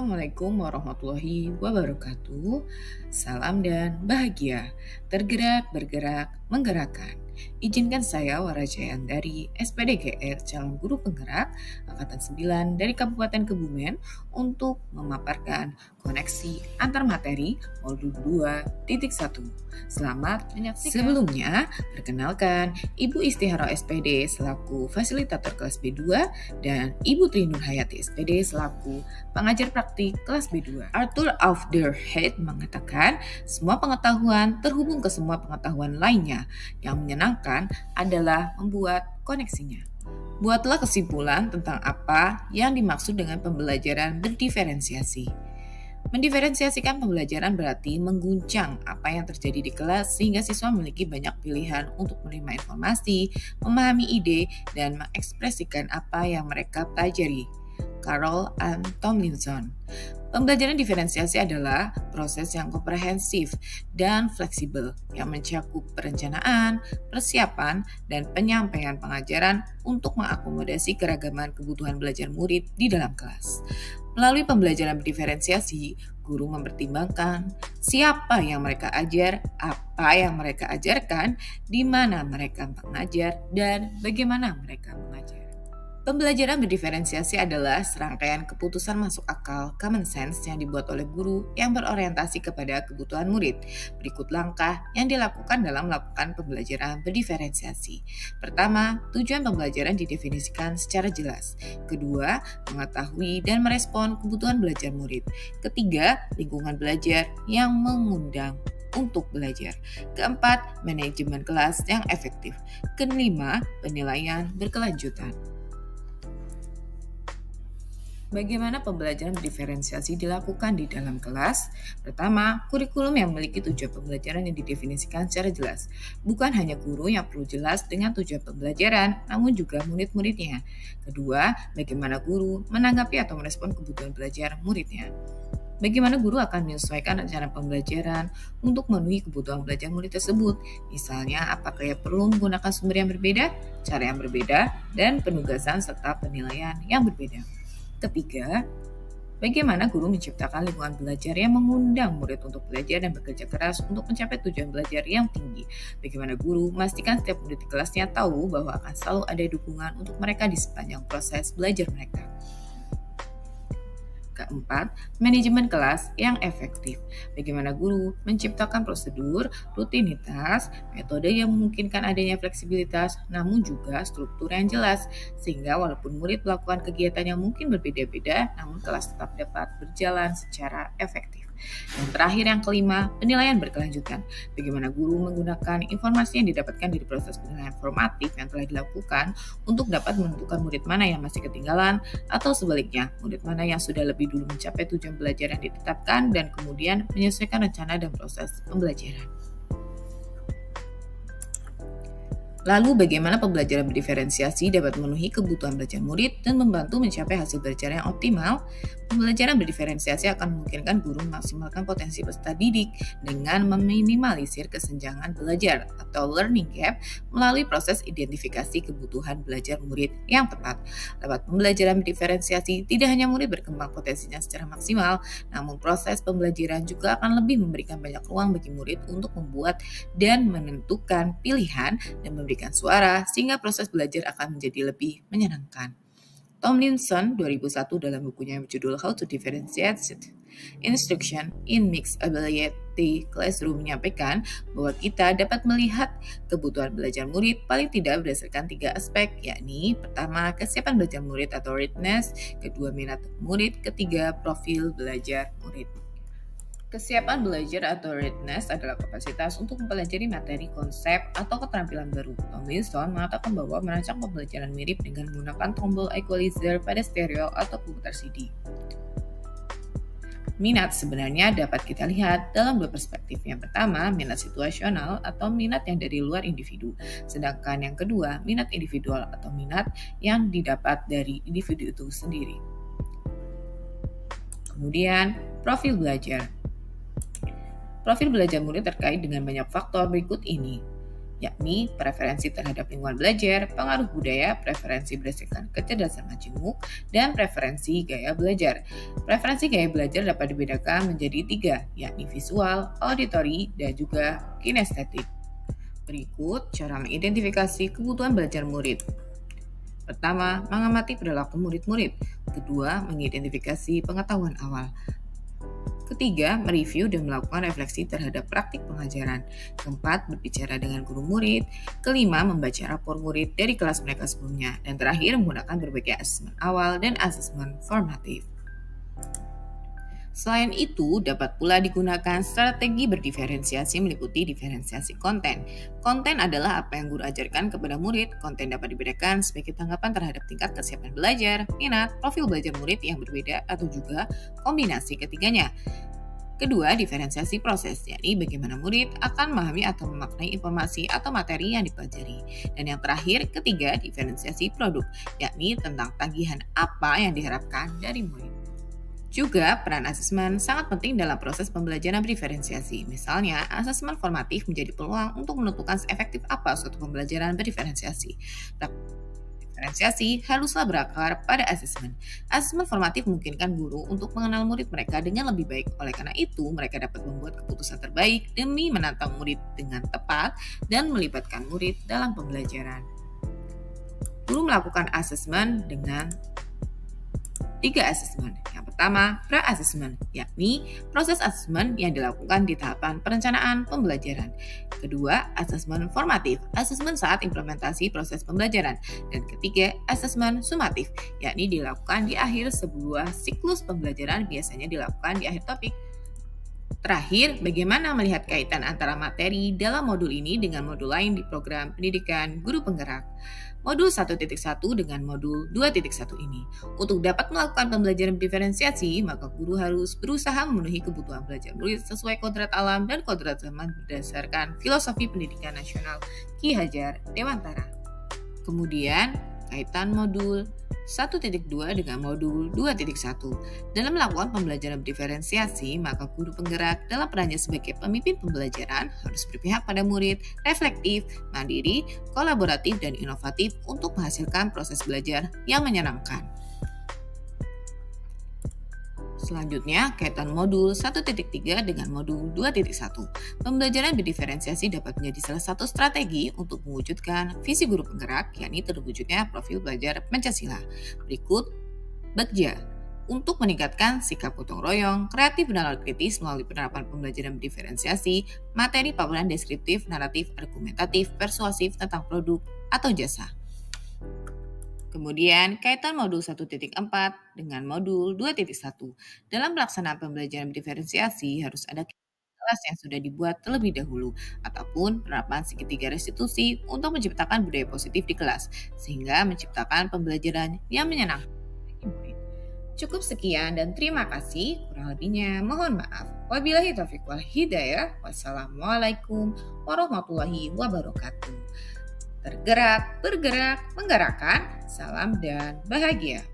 Assalamualaikum warahmatullahi wabarakatuh. Salam dan bahagia. Tergerak, bergerak, menggerakkan. Izinkan saya Warajayan dari SPDGR Calon Guru Penggerak Angkatan 9 dari Kabupaten Kebumen untuk memaparkan koneksi antar materi modul 2.1. Selamat menyaksikan. Sebelumnya, perkenalkan Ibu Istihara SPD selaku fasilitator kelas B2 dan Ibu Tri Nur Hayati SPD selaku pengajar praktik kelas B2. Arthur Aufderhead mengatakan, semua pengetahuan terhubung ke semua pengetahuan lainnya. Yang menyenangkan adalah membuat koneksinya. Buatlah kesimpulan tentang apa yang dimaksud dengan pembelajaran berdiferensiasi. Mendiferensiasikan pembelajaran berarti mengguncang apa yang terjadi di kelas sehingga siswa memiliki banyak pilihan untuk menerima informasi, memahami ide, dan mengekspresikan apa yang mereka pelajari. Carroll and Tomlinson. Pembelajaran diferensiasi adalah proses yang komprehensif dan fleksibel yang mencakup perencanaan, persiapan, dan penyampaian pengajaran untuk mengakomodasi keragaman kebutuhan belajar murid di dalam kelas. Melalui pembelajaran berdiferensiasi, guru mempertimbangkan siapa yang mereka ajar, apa yang mereka ajarkan, di mana mereka mengajar, dan bagaimana mereka mengajar. Pembelajaran berdiferensiasi adalah serangkaian keputusan masuk akal common sense yang dibuat oleh guru yang berorientasi kepada kebutuhan murid. Berikut langkah yang dilakukan dalam melakukan pembelajaran berdiferensiasi. Pertama, tujuan pembelajaran didefinisikan secara jelas. Kedua, mengetahui dan merespon kebutuhan belajar murid. Ketiga, lingkungan belajar yang mengundang untuk belajar. Keempat, manajemen kelas yang efektif. Kelima, penilaian berkelanjutan. Bagaimana pembelajaran berdiferensiasi dilakukan di dalam kelas? Pertama, kurikulum yang memiliki tujuan pembelajaran yang didefinisikan secara jelas. Bukan hanya guru yang perlu jelas dengan tujuan pembelajaran, namun juga murid-muridnya. Kedua, bagaimana guru menanggapi atau merespon kebutuhan belajar muridnya. Bagaimana guru akan menyesuaikan rencana pembelajaran untuk memenuhi kebutuhan belajar murid tersebut. Misalnya, apakah ia perlu menggunakan sumber yang berbeda, cara yang berbeda, dan penugasan serta penilaian yang berbeda. Ketiga, bagaimana guru menciptakan lingkungan belajar yang mengundang murid untuk belajar dan bekerja keras untuk mencapai tujuan belajar yang tinggi. Bagaimana guru memastikan setiap murid di kelasnya tahu bahwa akan selalu ada dukungan untuk mereka di sepanjang proses belajar mereka. Keempat, manajemen kelas yang efektif. Bagaimana guru menciptakan prosedur, rutinitas, metode yang memungkinkan adanya fleksibilitas, namun juga struktur yang jelas, sehingga walaupun murid melakukan kegiatan yang mungkin berbeda-beda, namun kelas tetap dapat berjalan secara efektif. Dan terakhir yang kelima, penilaian berkelanjutan. Bagaimana guru menggunakan informasi yang didapatkan dari proses penilaian formatif yang telah dilakukan untuk dapat menentukan murid mana yang masih ketinggalan atau sebaliknya, murid mana yang sudah lebih dulu mencapai tujuan belajar yang ditetapkan dan kemudian menyesuaikan rencana dan proses pembelajaran. Lalu bagaimana pembelajaran berdiferensiasi dapat memenuhi kebutuhan belajar murid dan membantu mencapai hasil belajar yang optimal? Pembelajaran berdiferensiasi akan memungkinkan guru memaksimalkan potensi peserta didik dengan meminimalisir kesenjangan belajar atau learning gap melalui proses identifikasi kebutuhan belajar murid yang tepat. Lewat pembelajaran berdiferensiasi, tidak hanya murid berkembang potensinya secara maksimal, namun proses pembelajaran juga akan lebih memberikan banyak ruang bagi murid untuk membuat dan menentukan pilihan dan memberikan suara sehingga proses belajar akan menjadi lebih menyenangkan. Tomlinson 2001 dalam bukunya yang berjudul How to Differentiate Instruction in Mixed Ability Classroom menyampaikan bahwa kita dapat melihat kebutuhan belajar murid paling tidak berdasarkan 3 aspek, yakni pertama, kesiapan belajar murid atau readiness, kedua, minat murid, ketiga, profil belajar murid. Kesiapan belajar atau readiness adalah kapasitas untuk mempelajari materi, konsep, atau keterampilan baru. Tomlinson mengatakan bahwa merancang pembelajaran mirip dengan menggunakan tombol equalizer pada stereo atau komputer CD. Minat sebenarnya dapat kita lihat dalam 2 perspektif. Yang pertama, minat situasional atau minat yang dari luar individu. Sedangkan yang kedua, minat individual atau minat yang didapat dari individu itu sendiri. Kemudian, profil belajar. Profil belajar murid terkait dengan banyak faktor berikut ini. yakni preferensi terhadap lingkungan belajar, pengaruh budaya, preferensi berdasarkan kecerdasan majemuk, dan preferensi gaya belajar. Preferensi gaya belajar dapat dibedakan menjadi 3, yakni visual, auditory, dan juga kinestetik. Berikut cara mengidentifikasi kebutuhan belajar murid. Pertama, mengamati perilaku murid-murid. Kedua, mengidentifikasi pengetahuan awal. Ketiga, mereview dan melakukan refleksi terhadap praktik pengajaran. Keempat, berbicara dengan guru murid. Kelima, membaca rapor murid dari kelas mereka sebelumnya. Dan terakhir, menggunakan berbagai asesmen awal dan asesmen formatif. Selain itu, dapat pula digunakan strategi berdiferensiasi meliputi diferensiasi konten. Konten adalah apa yang guru ajarkan kepada murid. Konten dapat dibedakan sebagai tanggapan terhadap tingkat kesiapan belajar, minat, profil belajar murid yang berbeda, atau juga kombinasi ketiganya. Kedua, diferensiasi proses, yakni bagaimana murid akan memahami atau memaknai informasi atau materi yang dipelajari. Dan yang terakhir, ketiga, diferensiasi produk, yakni tentang tagihan apa yang diharapkan dari murid. Juga, peran asesmen sangat penting dalam proses pembelajaran berdiferensiasi. Misalnya, asesmen formatif menjadi peluang untuk menentukan seefektif apa suatu pembelajaran berdiferensiasi. Diferensiasi haruslah berakar pada asesmen. Asesmen formatif memungkinkan guru untuk mengenal murid mereka dengan lebih baik. Oleh karena itu, mereka dapat membuat keputusan terbaik demi menantang murid dengan tepat dan melibatkan murid dalam pembelajaran. Guru melakukan asesmen dengan 3 asesmen. Yang pertama, pra-asesmen, yakni proses asesmen yang dilakukan di tahapan perencanaan pembelajaran. Kedua, asesmen formatif, asesmen saat implementasi proses pembelajaran. Dan ketiga, asesmen sumatif, yakni dilakukan di akhir sebuah siklus pembelajaran, biasanya dilakukan di akhir topik. Terakhir, bagaimana melihat kaitan antara materi dalam modul ini dengan modul lain di program pendidikan guru penggerak? Modul 1.1 dengan modul 2.1 ini. Untuk dapat melakukan pembelajaran diferensiasi, maka guru harus berusaha memenuhi kebutuhan belajar murid sesuai kodrat alam dan kodrat zaman berdasarkan filosofi pendidikan nasional Ki Hajar Dewantara. Kemudian, kaitan modul 1.2 dengan modul 2.1. Dalam melakukan pembelajaran diferensiasi, maka guru penggerak dalam perannya sebagai pemimpin pembelajaran harus berpihak pada murid, reflektif, mandiri, kolaboratif, dan inovatif untuk menghasilkan proses belajar yang menyenangkan. Selanjutnya, kaitan modul 1.3 dengan modul 2.1. Pembelajaran berdiferensiasi dapat menjadi salah satu strategi untuk mewujudkan visi guru penggerak, yakni terwujudnya profil belajar Pancasila. Berikut, Bagja. Untuk meningkatkan sikap gotong royong, kreatif dan kritis melalui penerapan pembelajaran berdiferensiasi, materi paparan deskriptif, naratif, argumentatif, persuasif tentang produk atau jasa. Kemudian, kaitan modul 1.4 dengan modul 2.1. Dalam pelaksanaan pembelajaran diferensiasi harus ada kelas yang sudah dibuat terlebih dahulu, ataupun penerapan segitiga restitusi untuk menciptakan budaya positif di kelas, sehingga menciptakan pembelajaran yang menyenangkan bagi murid. Cukup sekian dan terima kasih. Kurang lebihnya mohon maaf. Wabillahi taufiq wal hidayah. Wassalamualaikum warahmatullahi wabarakatuh. Tergerak, bergerak, menggerakkan. Salam dan bahagia.